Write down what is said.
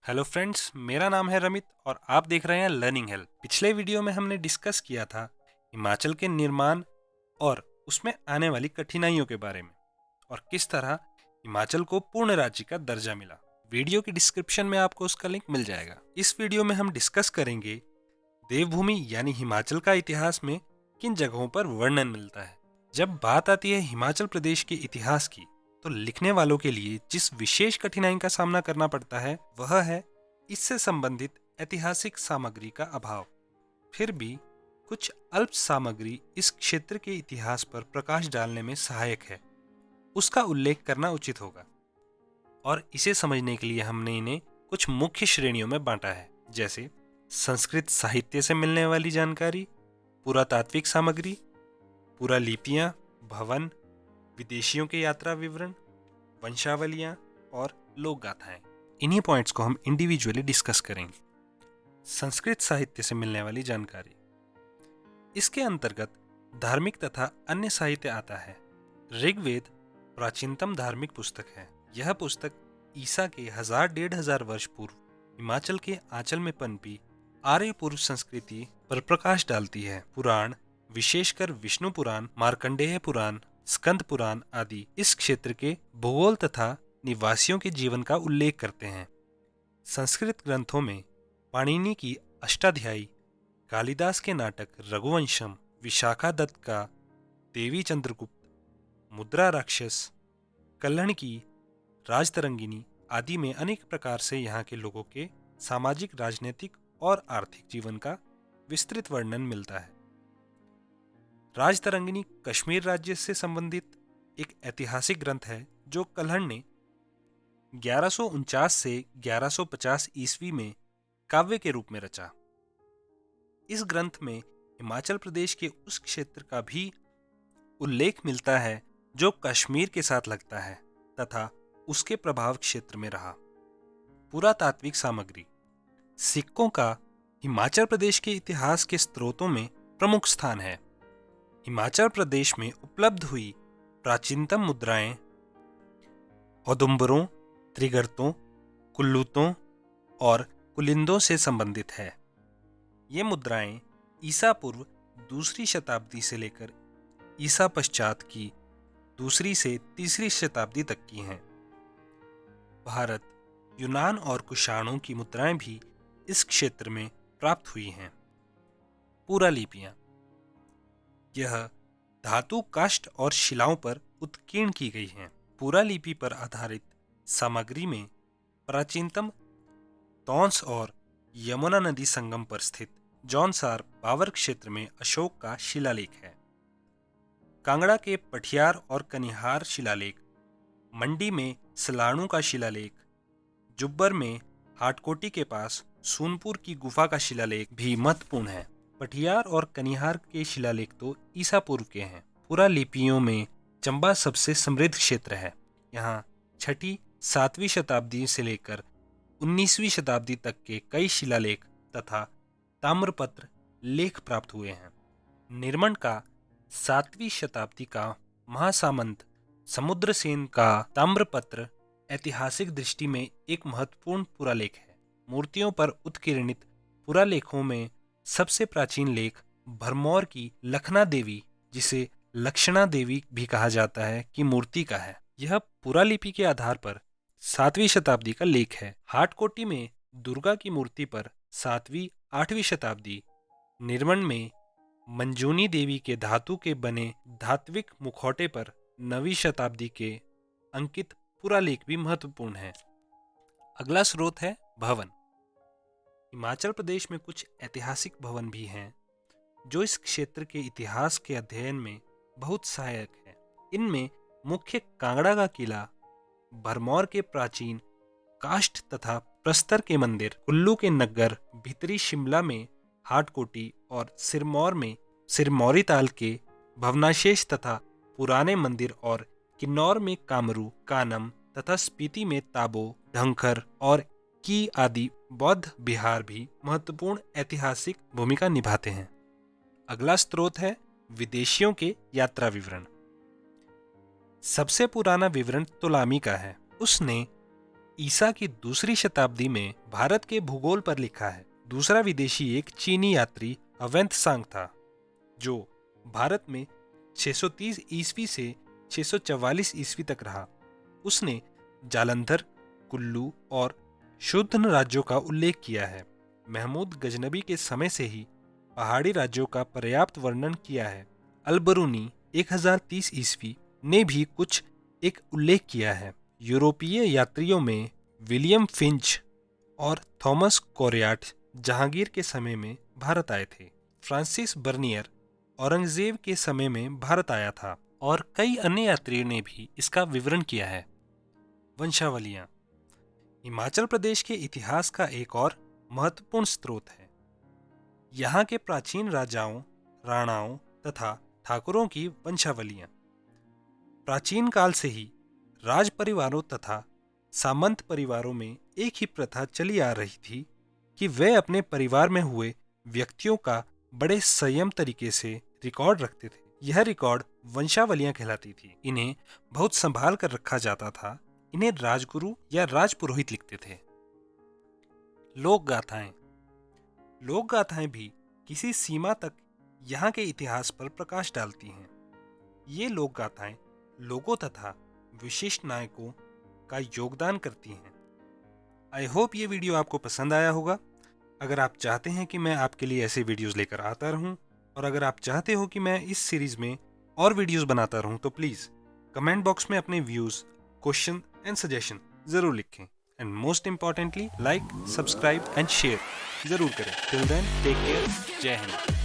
Hello friends, मेरा नाम है रमित और आप देख रहे हैं लर्निंग हेल्प। पिछले वीडियो में हमने डिस्कस किया था हिमाचल के निर्माण और उसमें आने वाली कठिनाइयों के बारे में और किस तरह हिमाचल को पूर्ण राज्य का दर्जा मिला। वीडियो की डिस्क्रिप्शन में आपको उसका लिंक मिल जाएगा। इस वीडियो में हम डिस्कस करेंगे देवभूमि यानी हिमाचल का इतिहास में किन जगहों पर वर्णन मिलता है। जब बात आती है हिमाचल प्रदेश के इतिहास की, तो लिखने वालों के लिए जिस विशेष कठिनाई का सामना करना पड़ता है वह है इससे संबंधित ऐतिहासिक सामग्री का अभाव। फिर भी कुछ अल्प सामग्री इस क्षेत्र के इतिहास पर प्रकाश डालने में सहायक है, उसका उल्लेख करना उचित होगा। और इसे समझने के लिए हमने इन्हें कुछ मुख्य श्रेणियों में बांटा है, जैसे संस्कृत साहित्य से मिलने वाली जानकारी, पुरातात्विक सामग्री, पुरालिपियां, भवन, विदेशियों के यात्रा विवरण, वंशावलियां और लोक गाथाएं। इन्हीं पॉइंट्स को हम इंडिविजुअली डिस्कस करेंगे। संस्कृत साहित्य से मिलने वाली जानकारी, इसके अंतर्गत धार्मिक तथा अन्य साहित्य आता है। ऋग्वेद प्राचीनतम धार्मिक पुस्तक है। यह पुस्तक ईसा के 1000-1500 वर्ष पूर्व हिमाचल के आंचल में पनपी आर्य पूर्व संस्कृति पर प्रकाश डालती है। पुराण, विशेषकर विष्णु पुराण, मार्कंडेय पुराण, स्कंद पुराण आदि इस क्षेत्र के भूगोल तथा निवासियों के जीवन का उल्लेख करते हैं। संस्कृत ग्रंथों में पाणिनि की अष्टाध्यायी, कालिदास के नाटक रघुवंशम, विशाखा दत्त का देवी चंद्रगुप्त, मुद्रा राक्षस, कल्हण की राजतरंगिणी आदि में अनेक प्रकार से यहाँ के लोगों के सामाजिक, राजनीतिक और आर्थिक जीवन का विस्तृत वर्णन मिलता है। राजतरंगिणी कश्मीर राज्य से संबंधित एक ऐतिहासिक ग्रंथ है जो कल्हण ने 1149 से 1150 ईस्वी में काव्य के रूप में रचा। इस ग्रंथ में हिमाचल प्रदेश के उस क्षेत्र का भी उल्लेख मिलता है जो कश्मीर के साथ लगता है तथा उसके प्रभाव क्षेत्र में रहा। पुरातात्विक सामग्री, सिक्कों का हिमाचल प्रदेश के इतिहास के स्रोतों में प्रमुख स्थान है। हिमाचल प्रदेश में उपलब्ध हुई प्राचीनतम मुद्राएं औदुंबरों, त्रिगर्तों, कुल्लूतों और कुलिंदों से संबंधित है। ये मुद्राएं ईसा पूर्व दूसरी शताब्दी से लेकर ईसा पश्चात की दूसरी से तीसरी शताब्दी तक की हैं। भारत, यूनान और कुषाणों की मुद्राएं भी इस क्षेत्र में प्राप्त हुई हैं। पुरालिपियां, यह धातु, काष्ठ और शिलाओं पर उत्कीर्ण की गई हैं। पुरालिपि पर आधारित सामग्री में प्राचीनतम तौंस और यमुना नदी संगम पर स्थित जौनसार पावर क्षेत्र में अशोक का शिलालेख है। कांगड़ा के पठियार और कनिहार शिलालेख, मंडी में सलाणु का शिलालेख, जुब्बर में हाटकोटी के पास सोनपुर की गुफा का शिलालेख भी महत्वपूर्ण है। पठियार और कनिहार के शिलालेख तो ईसा पूर्व के हैं। पुरालिपियों में चंबा सबसे समृद्ध क्षेत्र है। यहाँ 6ठी-7वीं शताब्दी से लेकर 19वीं शताब्दी तक के कई शिलालेख तथा ताम्रपत्र लेख प्राप्त हुए हैं। निर्मण का 7वीं शताब्दी का महासामंत समुद्रसेन का ताम्रपत्र ऐतिहासिक दृष्टि में एक महत्वपूर्ण पुरालेख है। मूर्तियों पर उत्कीर्णित पुरालेखों में सबसे प्राचीन लेख भरमौर की लखना देवी, जिसे लक्षणा देवी भी कहा जाता है, की मूर्ति का है। यह पुरालिपि के आधार पर 7वीं शताब्दी का लेख है। हाटकोटी में दुर्गा की मूर्ति पर 7वीं-8वीं शताब्दी, निर्मण में मंजूनी देवी के धातु के बने धात्विक मुखौटे पर 9वीं शताब्दी के अंकित पुरालेख भी महत्वपूर्ण है। अगला स्रोत है भवन। हिमाचल प्रदेश में कुछ ऐतिहासिक भवन भी हैं जो इस क्षेत्र के इतिहास के अध्ययन में बहुत सहायक है। इनमें मुख्य कांगड़ा का किला, भरमौर के प्राचीन काष्ठ तथा प्रस्तर के मंदिर, कुल्लू के नग्गर, भीतरी शिमला में हाटकोटी और सिरमौर में सिरमौरी ताल के भवनाशेष तथा पुराने मंदिर और किन्नौर में कामरू, कानम तथा स्पीति में ताबो, ढंखर और की आदि बौद्ध विहार भी महत्वपूर्ण ऐतिहासिक भूमिका निभाते हैं। अगला स्रोत है विदेशियों के यात्रा विवरण। सबसे पुराना विवरण तोलामी का है। उसने ईसा की दूसरी शताब्दी में भारत के भूगोल पर लिखा है। दूसरा विदेशी एक चीनी यात्री अवेंतसांग था, जो भारत में 630 ईस्वी से 644 ईस्वी तक रहा। उसने जालंधर, कुल्लू और शूद्र राज्यों का उल्लेख किया है। महमूद गजनबी के समय से ही पहाड़ी राज्यों का पर्याप्त वर्णन किया है। अलबरूनी 1030 ईस्वी ने भी कुछ एक उल्लेख किया है। यूरोपीय यात्रियों में विलियम फिंच और थॉमस कोरियाट जहांगीर के समय में भारत आए थे। फ्रांसिस बर्नियर औरंगजेब के समय में भारत आया था और कई अन्य यात्रियों ने भी इसका विवरण किया है। वंशावलियां हिमाचल प्रदेश के इतिहास का एक और महत्वपूर्ण स्रोत है। यहाँ के प्राचीन राजाओं, राणाओं तथा ठाकुरों की वंशावलियां प्राचीन काल से ही राज परिवारों तथा सामंत परिवारों में एक ही प्रथा चली आ रही थी कि वे अपने परिवार में हुए व्यक्तियों का बड़े संयम तरीके से रिकॉर्ड रखते थे। यह रिकॉर्ड वंशावलियां कहलाती थी। इन्हें बहुत संभाल कर रखा जाता था। इन्हें राजगुरु या राजपुरोहित लिखते थे। लोक गाथाएं लोक गाथाएं भी किसी सीमा तक यहाँ के इतिहास पर प्रकाश डालती हैं। ये लोक गाथाएं लोगों तथा विशिष्ट नायकों का योगदान करती हैं। आई होप ये वीडियो आपको पसंद आया होगा। अगर आप चाहते हैं कि मैं आपके लिए ऐसे वीडियोस लेकर आता रहूं, और अगर आप चाहते हो कि मैं इस सीरीज में और वीडियोस बनाता रहूं, तो प्लीज़ कमेंट बॉक्स में अपने व्यूज़, क्वेश्चन एंड सजेशन ज़रूर लिखें। And most importantly like, subscribe and share ज़रूर करें। Till then take care. जय हिंद।